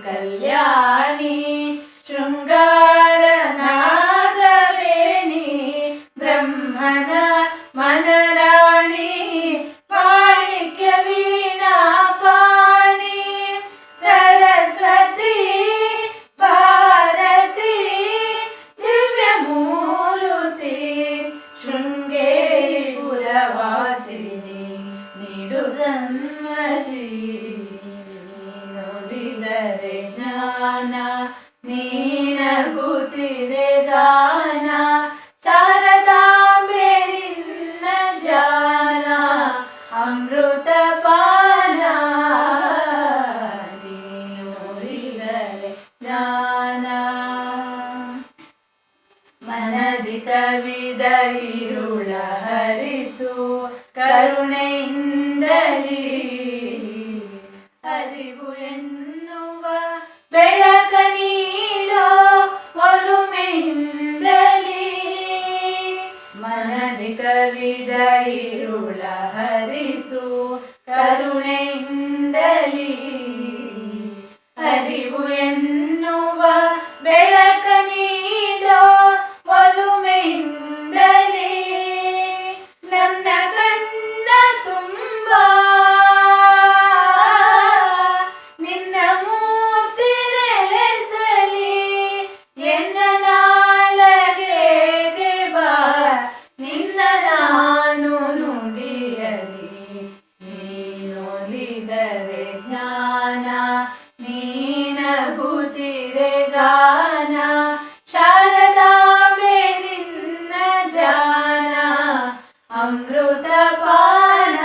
ಕಲ್ಯಾಣಿ ಶೃಂಗಾರ ನಾಗವೇಣಿ ಬ್ರಹ್ಮನ ಮನರಾಣಿ ಮಾಣಿಕ್ಯ ವೀಣಾ ಪಾಣಿ ಸರಸ್ವತಿ ಭಾರತಿ ದಿವ್ಯ ಮೂರುತಿ ಶೃಂಗೇರಿ ಪುರವಾಸಿನಿ ನೀಡು ಸನ್ಮತಿ ನುಡಿದರೆ ಜ್ಞಾನ ನೀನಗುತ್ತಿರೆ ಗಾನ ಶಾರದಾಂಬೆ ನಿನ್ನ ಧ್ಯಾನ ಅಮೃತ ಪಾನ ನುಡಿದರೆ ಜ್ಞಾನ ಮನದಿ ಕವಿದ ಇರುಳ ಹರಿಸು ಕರುಣೆಯಿಂದಲೇ ಅರಿವು ಎನ್ನುವ ಬೆಳಕ ನೀಡೋ ಒಲುಮೆಯಿಂದಲೇ ಮನದಿ ಕವಿದ ಇರುಳ ಹರಿಸು ಕರುಣೆಯಿಂದಲೇ ಅರಿವು ಎನ್ನುವ ಬೆಳಕ ನೀಡೋ ಒಲುಮೆಯಿಂದಲೇ ನನ್ನ ಕಣ್ಣ ತುಂಬ ನಿನ್ನ ಮೂರ್ತಿ ನೆಲೆಸಲಿ ಎನ್ನ ನಾಲಗೆಗೆ ಬಾ ನಿನ್ನ ನಾನು ನುಡಿಯಲಿ ನೀನೊಲಿದರೆ ಜ್ಞಾನ ನೀನಗುತ್ತಿರೆ ಗಾನ ಶಾರದಾಂಬೆ ನಿನ್ನ ಧ್ಯಾನ ಅಮೃತ ಪಾನ